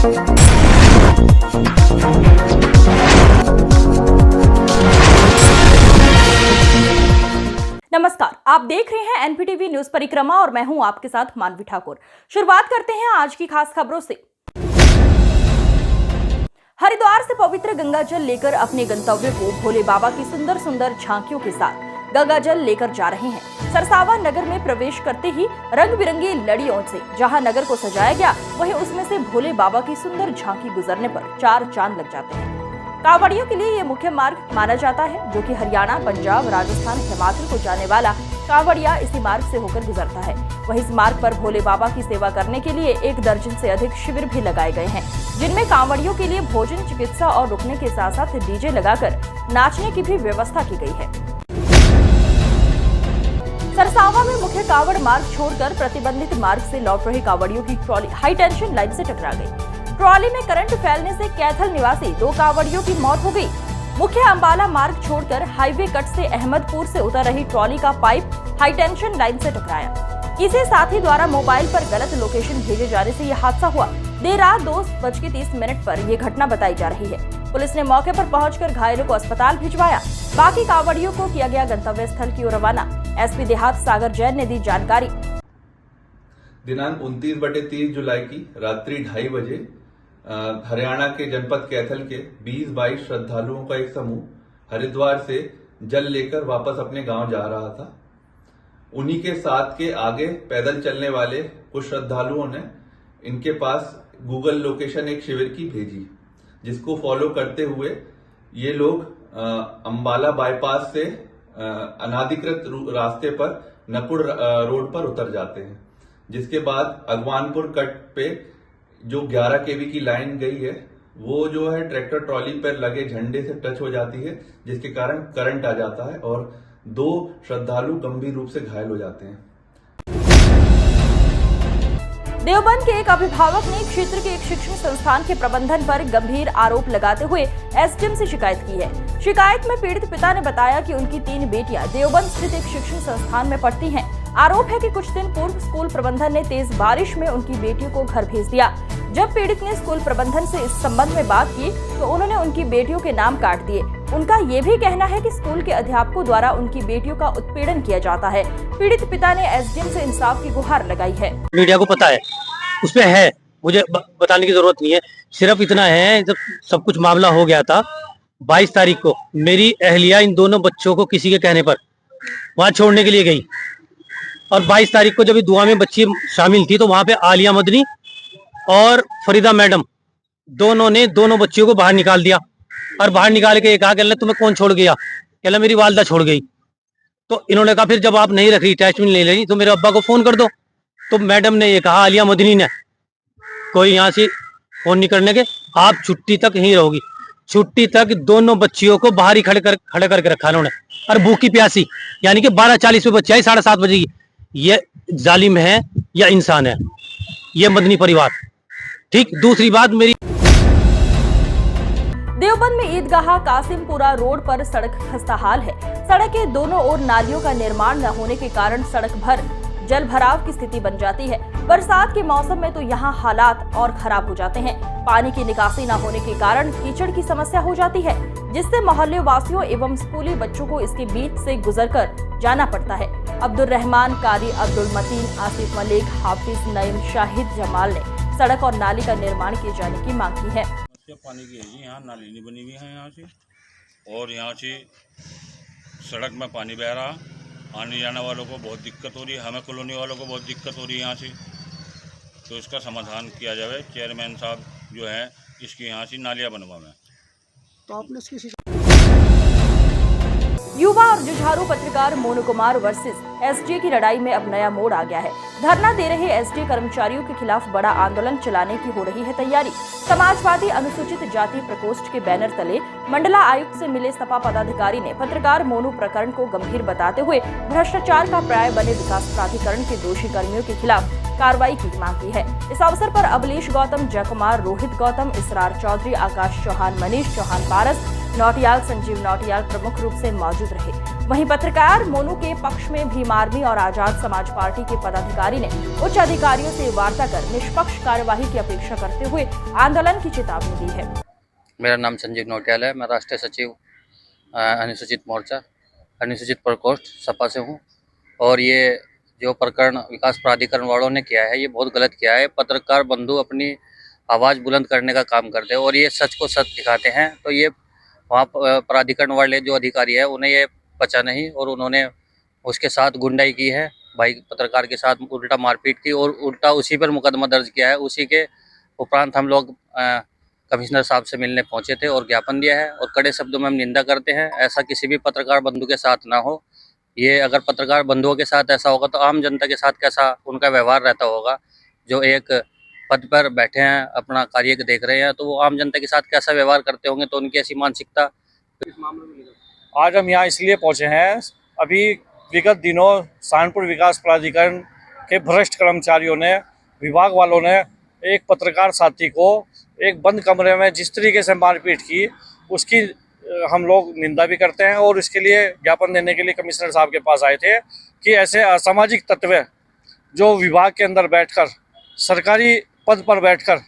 नमस्कार, आप देख रहे हैं एनपीटीवी न्यूज परिक्रमा और मैं हूं आपके साथ मानवी ठाकुर। शुरुआत करते हैं आज की खास खबरों से। हरिद्वार से पवित्र गंगा जल लेकर अपने गंतव्य को भोले बाबा की सुंदर सुंदर झांकियों के साथ गंगा जल लेकर जा रहे हैं। सरसावा नगर में प्रवेश करते ही रंग बिरंगी लड़ियों से जहां नगर को सजाया गया, वहीं उसमें से भोले बाबा की सुंदर झांकी गुजरने पर 4 चांद लग जाते हैं। कांवड़ियों के लिए ये मुख्य मार्ग माना जाता है, जो कि हरियाणा, पंजाब, राजस्थान, हिमाचल को जाने वाला कांवड़िया इसी मार्ग से होकर गुजरता है। वहीं इस मार्ग पर भोले बाबा की सेवा करने के लिए 1 दर्जन से अधिक शिविर भी लगाए गए हैं, जिनमें कांवड़ियों के लिए भोजन, चिकित्सा और रुकने के साथ साथ डीजे लगाकर नाचने की भी व्यवस्था की गई है। सरसावा में मुख्य कांवड़ मार्ग छोड़कर प्रतिबंधित मार्ग से लौट रहे कांवड़ियों की ट्रॉली हाई टेंशन लाइन से टकरा गई। ट्रॉली में करंट फैलने से कैथल निवासी 2 कांवड़ियों की मौत हो गई। मुख्य अंबाला मार्ग छोड़कर हाईवे कट से अहमदपुर से उतर रही ट्रॉली का पाइप हाई टेंशन लाइन से टकराया। किसी साथी द्वारा मोबाइल पर गलत लोकेशन भेजे जाने से यह हादसा हुआ। देर रात 2:30 पर यह घटना बताई जा रही है। पुलिस ने मौके पर पहुंचकर घायलों को अस्पताल भिजवाया। बाकी कांवड़ियों को किया गया गंतव्य स्थल की ओर रवाना। एसपी देहात सागर जैन ने दी जानकारी। दिनांक 29/30 जुलाई की रात्रि 2:30 बजे हरियाणा के जनपद कैथल के 20-22 श्रद्धालुओं का एक समूह हरिद्वार से जल लेकर वापस अपने गांव जा रहा था। उन्हीं के साथ के आगे पैदल चलने वाले कुछ श्रद्धालुओं ने इनके पास गूगल लोकेशन एक शिविर की भेजी, जिसको फॉलो करते हुए ये लोग अंबाला बाईपास से अनाधिकृत रास्ते पर नकुड़ रोड पर उतर जाते हैं, जिसके बाद अगवानपुर कट पे जो 11 केवी की लाइन गई है, वो जो है ट्रैक्टर ट्रॉली पर लगे झंडे से टच हो जाती है, जिसके कारण करंट आ जाता है और 2 श्रद्धालु गंभीर रूप से घायल हो जाते हैं। देवबंद के एक अभिभावक ने क्षेत्र के एक शिक्षण संस्थान के प्रबंधन पर गंभीर आरोप लगाते हुए एसडीएम से शिकायत की है। शिकायत में पीड़ित पिता ने बताया कि उनकी 3 बेटियां देवबंद स्थित एक शिक्षण संस्थान में पढ़ती हैं। आरोप है कि कुछ दिन पूर्व स्कूल प्रबंधन ने तेज बारिश में उनकी बेटियों को घर भेज दिया। जब पीड़ित ने स्कूल प्रबंधन से इस संबंध में बात की तो उन्होंने उनकी बेटियों के नाम काट दिए। उनका ये भी कहना है कि स्कूल के अध्यापकों द्वारा उनकी बेटियों का उत्पीड़न किया जाता है। पीड़ित पिता ने एसडीएम से इंसाफ की गुहार लगाई है। मीडिया को पता है, उसपे है, मुझे बताने की जरूरत नहीं है। सिर्फ इतना है, जब सब कुछ मामला हो गया था 22 तारीख को मेरी अहलिया इन दोनों बच्चों को किसी के कहने पर वहां छोड़ने के लिए गई और 22 तारीख को जब दुआ में बच्ची शामिल थी तो वहां पे आलिया मदनी और फरीदा मैडम दोनों ने दोनों बच्चियों को बाहर निकाल दिया और बाहर निकाल के कहा कि तुम्हें कौन छोड़ गया? कहला मेरी वालदा छोड़ गई। तो इन्होंने कहा फिर जब आप नहीं रख रही, अटैचमेंट नहीं ले रही तो मेरे अब्बा को फोन कर दो। तो मैडम ने ये कहा, आलिया मदनी ने, कोई यहाँ से फोन नहीं करने के, आप छुट्टी तक यहीं रहोगी। छुट्टी तक दोनों बच्चियों को बाहर ही खड़े करके रखा उन्होंने, और भूखी प्यासी, यानी कि 12:40 पे बच्ची आई, 7:30 बजे की। ये जालिम है या इंसान है? ये मदनी परिवार। ठीक। दूसरी बात मेरी, देवबंद में ईदगाह कासिमपुरा रोड पर सड़क खस्ताहाल है। सड़क के दोनों ओर नालियों का निर्माण न होने के कारण सड़क भर जल भराव की स्थिति बन जाती है। बरसात के मौसम में तो यहाँ हालात और खराब हो जाते हैं। पानी की निकासी न होने के कारण कीचड़ की समस्या हो जाती है, जिससे मोहल्ले वासियों एवं स्कूली बच्चों को इसके बीच से गुजरकर जाना पड़ता है। अब्दुल रहमान, कारी, अब्दुल मतीन, आसिफ मलिक, हाफिज नईम, शाहिद जमाल ने सड़क और नाली का निर्माण किए जाने की मांग की है। पानी की है जी, यहाँ नाली नहीं बनी हुई है यहाँ से, और यहाँ से सड़क में पानी बह रहा, आने जाने वालों को बहुत दिक्कत हो रही है, हमें कॉलोनी वालों को बहुत दिक्कत हो रही है यहाँ से। तो इसका समाधान किया जाए, चेयरमैन साहब जो है इसकी यहाँ से नालियाँ बनवाएं। तो आपने इसकी युवा और जुझारू पत्रकार मोनू कुमार वर्सेस एसडीए की लड़ाई में अब नया मोड़ आ गया है। धरना दे रहे एसडीए कर्मचारियों के खिलाफ बड़ा आंदोलन चलाने की हो रही है तैयारी। समाजवादी अनुसूचित जाति प्रकोष्ठ के बैनर तले मंडला आयुक्त से मिले सपा पदाधिकारी ने पत्रकार मोनू प्रकरण को गंभीर बताते हुए भ्रष्टाचार का पर्याय बने विकास प्राधिकरण के दोषी कर्मियों के खिलाफ कार्रवाई की मांग की है। इस अवसर पर अभिलेश गौतम, जयकुमार, रोहित गौतम, इसरार चौधरी, आकाश चौहान, मनीष चौहान पारस, नौटियाल, संजीव नौटियाल प्रमुख रूप से मौजूद रहे। वहीं पत्रकार मोनू के पक्ष में भीम आर्मी और आजाद समाज पार्टी के पदाधिकारी ने उच्च अधिकारियों से वार्ता कर निष्पक्ष कार्यवाही की अपेक्षा करते हुए आंदोलन की चेतावनी दी है। मेरा नाम संजीव नोटियाल है। मैं राष्ट्रीय सचिव अनुसूचित मोर्चा अनुसूचित प्रकोष्ठ सपा से हूँ। और ये जो प्रकरण विकास प्राधिकरण वालों ने किया है ये बहुत गलत किया है। पत्रकार बंधु अपनी आवाज़ बुलंद करने का काम करते हैं और ये सच को सच दिखाते हैं। तो ये वहाँ प्राधिकरण वाले जो अधिकारी है उन्हें ये पचा नहीं और उन्होंने उसके साथ गुंडाई की है। भाई पत्रकार के साथ उल्टा मारपीट की और उल्टा उसी पर मुकदमा दर्ज किया है। उसी के उपरांत हम लोग कमिश्नर साहब से मिलने पहुंचे थे और ज्ञापन दिया है और कड़े शब्दों में हम निंदा करते हैं। ऐसा किसी भी पत्रकार बंधु के साथ ना हो। ये अगर पत्रकार बंधुओं के साथ ऐसा होगा तो आम जनता के साथ कैसा उनका व्यवहार रहता होगा। जो एक पद पर बैठे हैं अपना कार्य देख रहे हैं तो वो आम जनता के साथ कैसा व्यवहार करते होंगे। तो उनकी ऐसी मानसिकता। आज हम यहाँ इसलिए पहुँचे हैं, अभी विगत दिनों सहारनपुर विकास प्राधिकरण के भ्रष्ट कर्मचारियों ने, विभाग वालों ने एक पत्रकार साथी को एक बंद कमरे में जिस तरीके से मारपीट की उसकी हम लोग निंदा भी करते हैं और इसके लिए ज्ञापन देने के लिए कमिश्नर साहब के पास आए थे कि ऐसे असामाजिक तत्व जो विभाग के अंदर बैठकर सरकारी पद पर बैठकर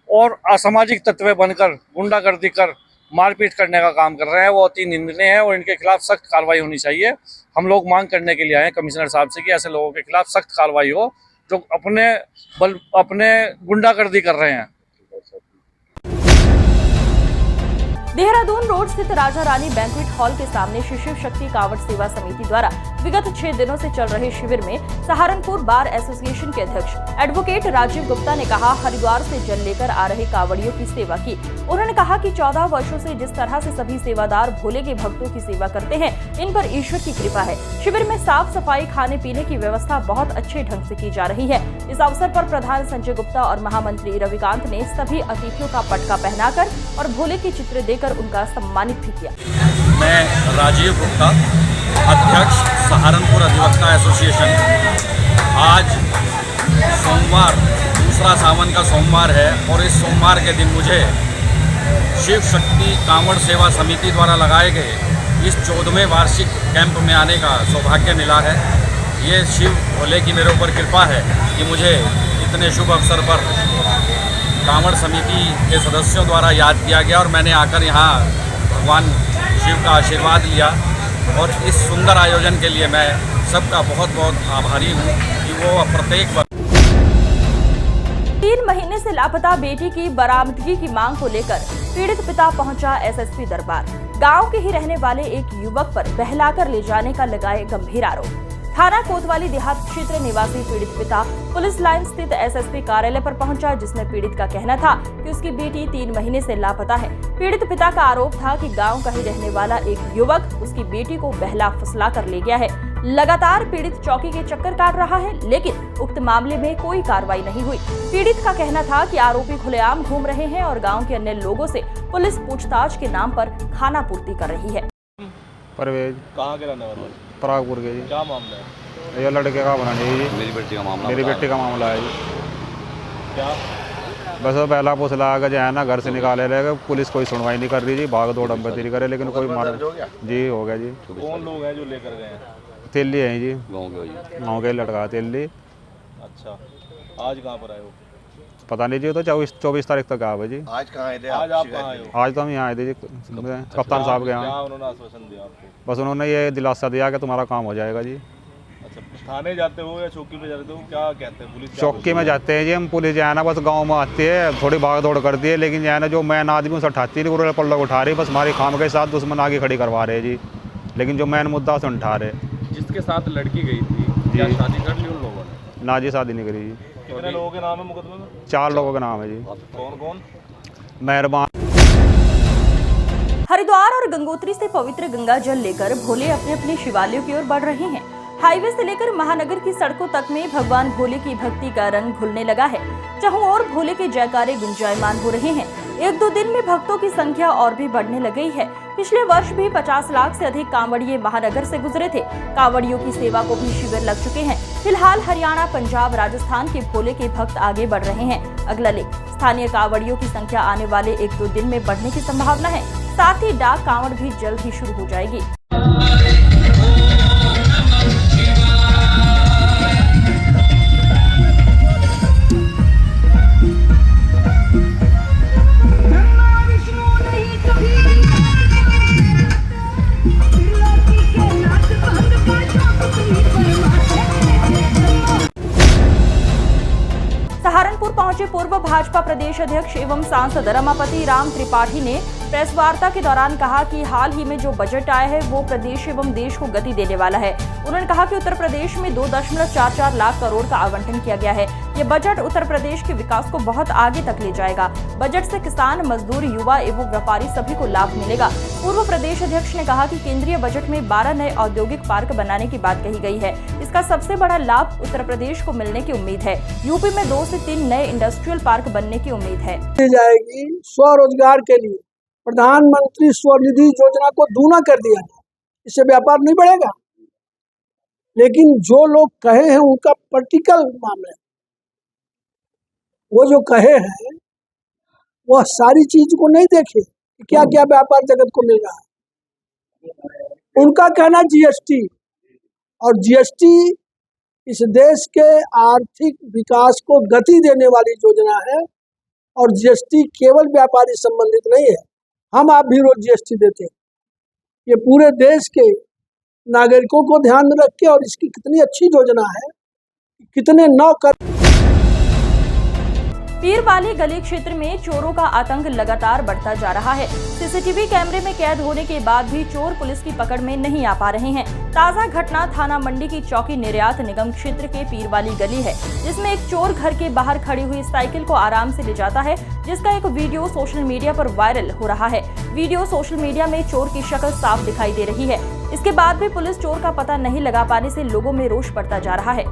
और असामाजिक तत्व बनकर गुंडागर्दी कर मारपीट करने का काम कर रहे हैं वो अति निंदनीय है और इनके खिलाफ सख्त कार्रवाई होनी चाहिए। हम लोग मांग करने के लिए आए हैं कमिश्नर साहब से कि ऐसे लोगों के खिलाफ सख्त कार्रवाई हो जो अपने गुंडागर्दी कर रहे हैं। देहरादून रोड स्थित राजा रानी बैंक्वेट हॉल के सामने श्री शिव शक्ति कांवड़ सेवा समिति द्वारा विगत 6 दिनों से चल रहे शिविर में सहारनपुर बार एसोसिएशन के अध्यक्ष एडवोकेट राजीव गुप्ता ने कहा, हरिद्वार से जल लेकर आ रहे कांवड़ियों की सेवा की। उन्होंने कहा कि 14 वर्षों से जिस तरह से सभी सेवादार भोले के भक्तों की सेवा करते हैं, इन पर ईश्वर की कृपा है। शिविर में साफ सफाई, खाने पीने की व्यवस्था बहुत अच्छे ढंग से की जा रही है। इस अवसर पर प्रधान संजय गुप्ता और महामंत्री रविकांत ने सभी अतिथियों का पटका पहनाकर और भोले के चित्र देकर उनका सम्मानित भी किया। मैं राजीव गुप्ता, अध्यक्ष सहारनपुर अधिवक्ता एसोसिएशन। आज सोमवार, दूसरा सावन का सोमवार है और इस सोमवार के दिन मुझे शिव शक्ति कांवड़ सेवा समिति द्वारा लगाए गए इस 14वें वार्षिक कैंप में आने का सौभाग्य मिला है। ये शिव भोले की मेरे ऊपर कृपा है कि मुझे इतने शुभ अवसर पर कांवड़ समिति के सदस्यों द्वारा याद किया गया और मैंने आकर यहाँ भगवान शिव का आशीर्वाद लिया। और इस सुंदर आयोजन के लिए मैं सबका बहुत बहुत आभारी हूँ कि वो प्रत्येक 3 महीने से लापता बेटी की बरामदगी की मांग को लेकर पीड़ित पिता पहुंचा एसएसपी दरबार। गांव के ही रहने वाले एक युवक पर बहलाकर ले जाने का लगाए गंभीर आरोप। थाना कोतवाली देहात क्षेत्र निवासी पीड़ित पिता पुलिस लाइन स्थित एसएसपी कार्यालय पर पहुंचा, जिसमें पीड़ित का कहना था कि उसकी बेटी 3 महीने से लापता है। पीड़ित पिता का आरोप था कि गांव का ही रहने वाला एक युवक उसकी बेटी को बहला फुसला कर ले गया है। लगातार पीड़ित चौकी के चक्कर काट रहा है, लेकिन उक्त मामले में कोई कार्रवाई नहीं हुई। पीड़ित का कहना था कि आरोपी खुलेआम घूम रहे हैं और गाँव के अन्य लोगों से पुलिस पूछताछ के नाम पर खाना पूर्ति कर रही है। परवेज कहाँ के रहने वाले? परागपुर के जी। क्या मामला है? ये लड़के का बना नहीं जी, मेरी बेटी का मामला है जी। क्या बस वो पहला पुसला आकर जो है ना घर से निकाले रहेगा, पुलिस कोई सुनवाई नहीं कर रही जी, भाग दौड़ अंबेरी करे, लेकिन कोई मार जी हो गया जी। कौन लोग हैं जो लेकर गए हैं? तेली है जी, गाँव के लड़का तेली। अच्छा, आज कहाँ पर आए हो? पता नहीं जी, तो 24 तारीख तक आए जी। आज कहाँ आए थे? आज आप कहाँ आए हो? आज तो हम यहाँ आए थे जी, कप्तान साहब के यहाँ। क्या उन्होंने आश्वासन दिया आपको? बस उन्होंने ये दिलासा दिया कि तुम्हारा काम हो जाएगा जी। अच्छा, थाने जाते हो या चौकी पे जाते हो? क्या कहते हैं पुलिस? चौकी में जाते हैं जी हम। पुलिस जो है ना बस गांव में आती है, थोड़ी भाग दौड़ करती है, लेकिन जो है ना जो मैन आदमी उसे उठाती नहीं, पल्ला उठा रही, बस हमारी खाम के साथ दुश्मन आगे खड़ी करवा रहे जी, लेकिन जो मैन मुद्दा उसे उठा रहे। जिसके साथ लड़की गई थी, क्या शादी कर ली उन लोगों ने? ना जी, शादी नहीं करी जी। कितने लोगों के नाम है मुकदमे में? 4 लोगों का नाम है जी। कौन कौन? मेहरबान। हरिद्वार और गंगोत्री से पवित्र गंगा जल लेकर भोले अपने अपने शिवालयों की ओर बढ़ रहे हैं। हाईवे से लेकर महानगर की सड़कों तक में भगवान भोले की भक्ति का रंग घुलने लगा है। चारों ओर भोले के जयकारे गुंजायमान हो रहे हैं। 1-2 दिन में भक्तों की संख्या और भी बढ़ने लग गई है। पिछले वर्ष भी 50 लाख से अधिक कांवड़िये महानगर से गुजरे थे। कांवड़ियों की सेवा को भी शिविर लग चुके हैं। फिलहाल हरियाणा, पंजाब, राजस्थान के भोले के भक्त आगे बढ़ रहे हैं। अगला लेख, स्थानीय कांवड़ियों की संख्या आने वाले 1-2 दिन में बढ़ने की संभावना है। साथ ही डाक कांवड़ भी जल्द ही शुरू हो जाएगी। प्रदेश अध्यक्ष एवं सांसद रमापति राम त्रिपाठी ने प्रेस वार्ता के दौरान कहा कि हाल ही में जो बजट आया है वो प्रदेश एवं देश को गति देने वाला है। उन्होंने कहा कि उत्तर प्रदेश में 2.44 लाख करोड़ का आवंटन किया गया है। ये बजट उत्तर प्रदेश के विकास को बहुत आगे तक ले जाएगा। बजट से किसान, मजदूर, युवा एवं व्यापारी सभी को लाभ मिलेगा। पूर्व प्रदेश अध्यक्ष ने कहा कि केंद्रीय बजट में 12 नए औद्योगिक पार्क बनाने की बात कही गई है। इसका सबसे बड़ा लाभ उत्तर प्रदेश को मिलने की उम्मीद है। यूपी में 2 से 3 नए इंडस्ट्रियल पार्क बनने की उम्मीद है। जाएगी स्वरोजगार के लिए प्रधानमंत्री स्वनिधि योजना को दूना कर दिया है। इससे व्यापार नहीं बढ़ेगा, लेकिन जो लोग कहे हैं उनका प्रैक्टिकल मामला है। वो जो कहे हैं वह सारी चीज को नहीं देखे कि क्या क्या व्यापार जगत को मिल रहा है। उनका कहना जीएसटी, और जीएसटी इस देश के आर्थिक विकास को गति देने वाली योजना है। और जीएसटी केवल व्यापारी संबंधित नहीं है, हम आप भी रोज जीएसटी देते हैं। ये पूरे देश के नागरिकों को ध्यान में रख के, और इसकी कितनी अच्छी योजना है, कितने नौकर। पीरवाली गली क्षेत्र में चोरों का आतंक लगातार बढ़ता जा रहा है। सीसीटीवी कैमरे में कैद होने के बाद भी चोर पुलिस की पकड़ में नहीं आ पा रहे हैं। ताजा घटना थाना मंडी की चौकी निर्यात निगम क्षेत्र के पीरवाली गली है, जिसमें एक चोर घर के बाहर खड़ी हुई साइकिल को आराम से ले जाता है, जिसका एक वीडियो सोशल मीडिया पर वायरल हो रहा है। वीडियो सोशल मीडिया में चोर की शक्ल साफ दिखाई दे रही है। इसके बाद भी पुलिस चोर का पता नहीं लगा पाने से लोगों में रोष बढ़ता जा रहा है।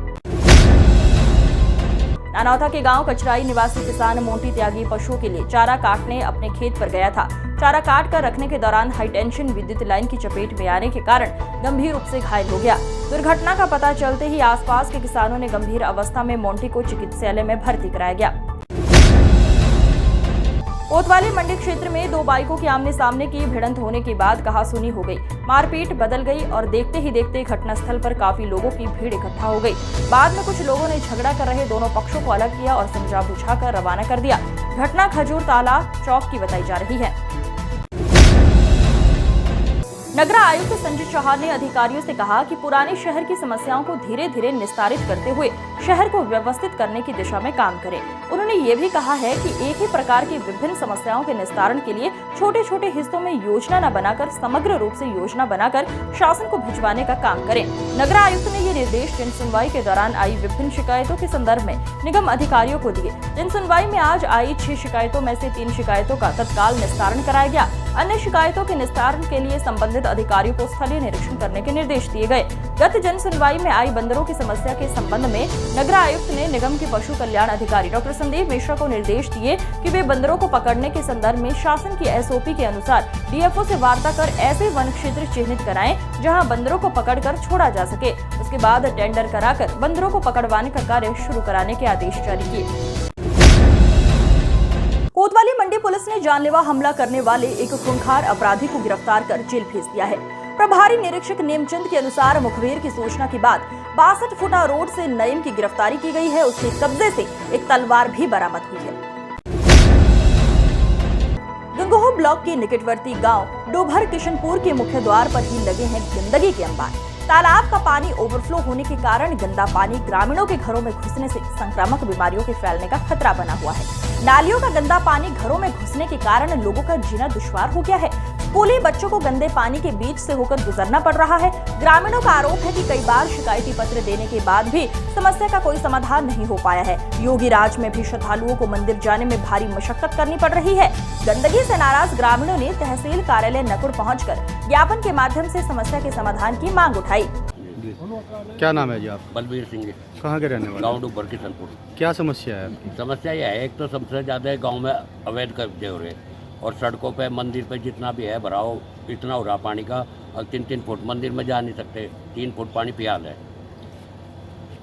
नानौथा के गांव कचराई निवासी किसान मोंटी त्यागी पशुओं के लिए चारा काटने अपने खेत पर गया था। चारा काट कर रखने के दौरान हाई टेंशन विद्युत लाइन की चपेट में आने के कारण गंभीर रूप से घायल हो गया। दुर्घटना का पता चलते ही आसपास के किसानों ने गंभीर अवस्था में मोंटी को चिकित्सालय में भर्ती कराया गया। कोतवाली मंडी क्षेत्र में 2 बाइकों के आमने सामने की भिड़ंत होने के बाद कहासुनी हो गई, मारपीट बदल गई और देखते ही देखते घटनास्थल पर काफी लोगों की भीड़ इकट्ठा हो गई। बाद में कुछ लोगों ने झगड़ा कर रहे दोनों पक्षों को अलग किया और समझा बुझाकर रवाना कर दिया। घटना खजूर ताला चौक की बताई जा रही है। नगरा आयुक्त संजय चौहान ने अधिकारियों से कहा कि पुराने शहर की समस्याओं को धीरे धीरे निस्तारित करते हुए शहर को व्यवस्थित करने की दिशा में काम करें। उन्होंने ये भी कहा है कि एक ही प्रकार की विभिन्न समस्याओं के निस्तारण के लिए छोटे छोटे हिस्सों में योजना न बनाकर समग्र रूप से योजना बनाकर शासन को भिजवाने का काम करें। नगरा आयुक्त ने ये निर्देश जन सुनवाई के दौरान आई विभिन्न शिकायतों के संदर्भ में निगम अधिकारियों को दिए। जन सुनवाई में आज आई 6 शिकायतों में से 3 शिकायतों का तत्काल निस्तारण कराया गया। अन्य शिकायतों के निस्तारण के लिए संबंधित अधिकारियों को स्थलीय निरीक्षण करने के निर्देश दिए गए। गत जन सुनवाई में आई बंदरों की समस्या के संबंध में नगरा आयुक्त ने निगम के पशु कल्याण अधिकारी डॉक्टर संदीप मिश्रा को निर्देश दिए कि वे बंदरों को पकड़ने के संदर्भ में शासन की एसओपी के अनुसार डीएफओ से वार्ता कर ऐसे वन क्षेत्र चिन्हित कराएं जहां बंदरों को पकड़कर छोड़ा जा सके। उसके बाद टेंडर कराकर बंदरों को पकड़वाने का कार्य शुरू कराने के आदेश जारी किए। कोतवाली मंडी पुलिस ने जानलेवा हमला करने वाले एक खूंखार अपराधी को गिरफ्तार कर जेल भेज दिया है। प्रभारी निरीक्षक नेमचंद के अनुसार मुखबिर की सूचना के बाद 62 फुटा रोड से नईम की गिरफ्तारी की गई है। उसके कब्जे से एक तलवार भी बरामद हुई है। गंगोह ब्लॉक के निकटवर्ती गांव डोभर किशनपुर के मुख्य द्वार पर ही लगे हैं गंदगी के अंबार। तालाब का पानी ओवरफ्लो होने के कारण गंदा पानी ग्रामीणों के घरों में घुसने से संक्रामक बीमारियों के फैलने का खतरा बना हुआ है। नालियों का गंदा पानी घरों में घुसने के कारण लोगों का जीना दुश्वार हो गया है। स्कूली बच्चों को गंदे पानी के बीच से होकर गुजरना पड़ रहा है। ग्रामीणों का आरोप है कि कई बार शिकायती पत्र देने के बाद भी समस्या का कोई समाधान नहीं हो पाया है। योगी राज में भी श्रद्धालुओं को मंदिर जाने में भारी मशक्कत करनी पड़ रही है। गंदगी से नाराज ग्रामीणों ने तहसील कार्यालय नकुड़ पहुंचकर ज्ञापन के माध्यम से समस्या के समाधान की मांग उठाई। क्या नाम है जी आप? बलबीर सिंह जी। कहाँ के रहने वाले? गाँव डूबर किशनपुर। क्या समस्या है आपकी? समस्या यह है, एक तो सबसे ज़्यादा गांव में अवैध कब्जे हो रहे और सड़कों पे मंदिर पे जितना भी है भराव इतना हो रहा पानी का, और 3-3 फुट मंदिर में जा नहीं सकते, 3 फुट पानी फियाल है।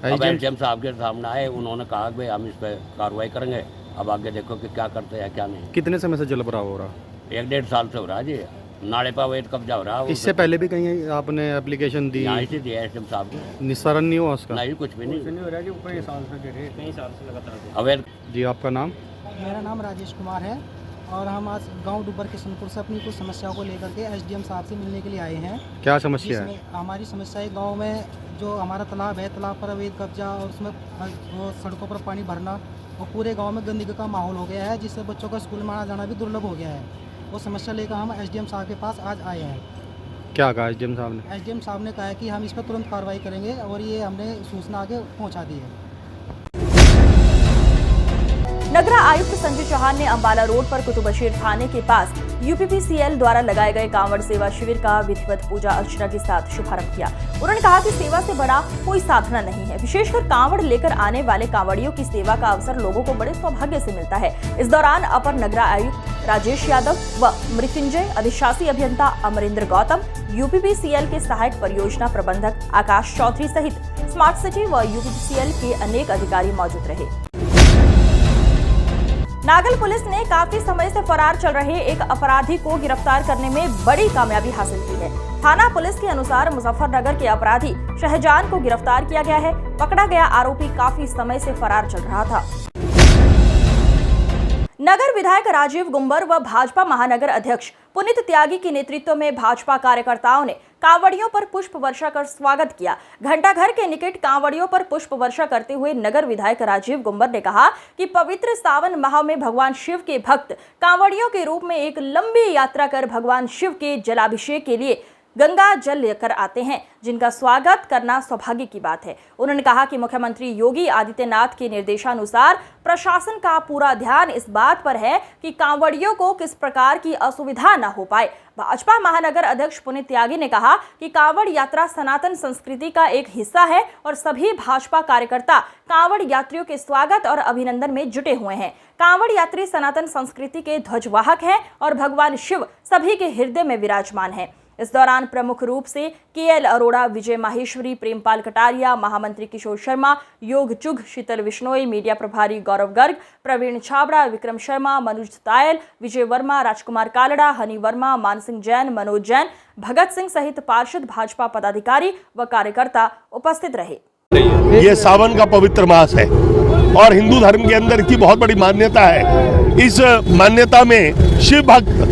अब एसडीएम साहब के सामने आए, उन्होंने कहा भाई हम इस पर कार्रवाई करेंगे, अब आगे देखो कि क्या करते हैं क्या नहीं। कितने समय से जल भराव हो रहा? 1-1.5 साल से हो रहा जी। नाले पर अवैध कब्जा हो रहा। इससे पहले भी कहीं आपने एप्लीकेशन दी? यहाँ से दिया एसडीएम साहब ने, निस्तारण नहीं हुआ उसका? नहीं, कुछ भी नहीं हो रहा जी। कई साल से लगातार अवैध। जी आपका नाम? मेरा नाम राजेश कुमार है और हम आज गांव डूबर किशनपुर से अपनी कुछ समस्याओं को लेकर के एसडीएम साहब से मिलने के लिए आए हैं। क्या समस्या है? हमारी समस्या है गांव में जो हमारा तालाब है, तालाब पर अवैध कब्जा और उसमें सड़कों पर पानी भरना और पूरे गांव में गंदगी का माहौल हो गया है, जिससे बच्चों का स्कूल में आना जाना भी दुर्लभ हो गया है। वो समस्या लेकर हम एसडीएम साहब के पास आज आए हैं। क्या कहा एसडीएम साहब ने? एसडीएम साहब ने कहा है कि हम इस पर तुरंत कार्रवाई करेंगे और ये हमने सूचना आगे पहुँचा दी है। नगरा आयुक्त संजय चौहान ने अंबाला रोड पर कुतुबशीर थाने के पास यूपीपीसीएल द्वारा लगाए गए कांवड़ सेवा शिविर का विधिवत पूजा अर्चना के साथ शुभारंभ किया। उन्होंने कहा कि सेवा से बड़ा कोई साधना नहीं है। विशेषकर कांवड़ लेकर आने वाले कांवड़ियों की सेवा का अवसर लोगों को बड़े सौभाग्य से मिलता है। इस दौरान अपर नगरा आयुक्त राजेश यादव व मृत्युंजय, अधिशासी अभियंता अमरेंद्र गौतम, यूपीपीसीएल के सहायक परियोजना प्रबंधक आकाश चौधरी सहित स्मार्ट सिटी व यूपीपीसीएल के अनेक अधिकारी मौजूद रहे। नागल पुलिस ने काफी समय से फरार चल रहे एक अपराधी को गिरफ्तार करने में बड़ी कामयाबी हासिल की है। थाना पुलिस के अनुसार मुजफ्फरनगर के अपराधी शहजान को गिरफ्तार किया गया है। पकड़ा गया आरोपी काफी समय से फरार चल रहा था। नगर विधायक राजीव गुंबर व भाजपा महानगर अध्यक्ष पुनीत त्यागी के नेतृत्व में भाजपा कार्यकर्ताओं ने कांवड़ियों पर पुष्प वर्षा कर स्वागत किया। घंटाघर के निकट कांवड़ियों पर पुष्प वर्षा करते हुए नगर विधायक राजीव गुंबर ने कहा कि पवित्र सावन माह में भगवान शिव के भक्त कांवड़ियों के रूप में एक लंबी यात्रा कर भगवान शिव के जलाभिषेक के लिए गंगा जल लेकर आते हैं, जिनका स्वागत करना सौभाग्य की बात है। उन्होंने कहा कि मुख्यमंत्री योगी आदित्यनाथ के निर्देशानुसार प्रशासन का पूरा ध्यान इस बात पर है कि कांवड़ियों को किस प्रकार की असुविधा न हो पाए। भाजपा महानगर अध्यक्ष पुनीत त्यागी ने कहा कि कांवड़ यात्रा सनातन संस्कृति का एक हिस्सा है और सभी भाजपा कार्यकर्ता कांवड़ यात्रियों के स्वागत और अभिनंदन में जुटे हुए हैं। कांवड़ यात्री सनातन संस्कृति के ध्वजवाहक हैं और भगवान शिव सभी के हृदय में विराजमान है। इस दौरान प्रमुख रूप से केएल अरोड़ा, विजय माहेश्वरी, प्रेमपाल कटारिया, महामंत्री किशोर शर्मा, योग चुग, शीतल विश्नोई, मीडिया प्रभारी गौरव गर्ग, प्रवीण छाबड़ा, विक्रम शर्मा, मनुज तायल, विजय वर्मा, राजकुमार कालड़ा, हनी वर्मा, मानसिंह जैन, मनोज जैन, भगत सिंह सहित पार्षद, भाजपा पदाधिकारी व कार्यकर्ता उपस्थित रहे। ये सावन का पवित्र मास है और हिंदू धर्म के अंदर की बहुत बड़ी मान्यता है। इस मान्यता में शिव भक्त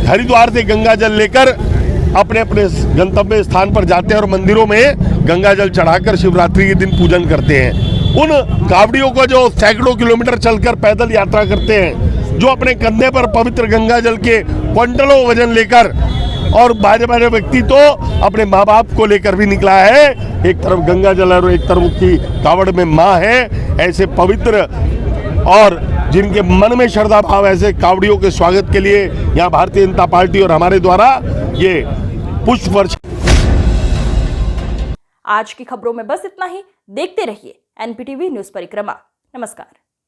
हरिद्वार से गंगा जल लेकर अपने अपने गंतव्य स्थान पर जाते हैं और मंदिरों में गंगा जल चढ़ाकर शिवरात्रि के दिन पूजन करते हैं। उन कावड़ियों को जो सैकड़ों किलोमीटर चलकर पैदल यात्रा करते हैं, जो अपने कंधे पर पवित्र गंगा जल के क्विंटलों वजन लेकर, और बाजे बाजे व्यक्ति तो अपने माँ बाप को लेकर भी निकला है। एक तरफ गंगा जल और एक तरफ उसकी कावड़ में माँ है। ऐसे पवित्र और जिनके मन में श्रद्धा भाव, ऐसे कावड़ियों के स्वागत के लिए यहाँ भारतीय जनता पार्टी और हमारे द्वारा ये पुष्प वर्षा। आज की खबरों में बस इतना ही। देखते रहिए एनपीटीवी न्यूज परिक्रमा। नमस्कार।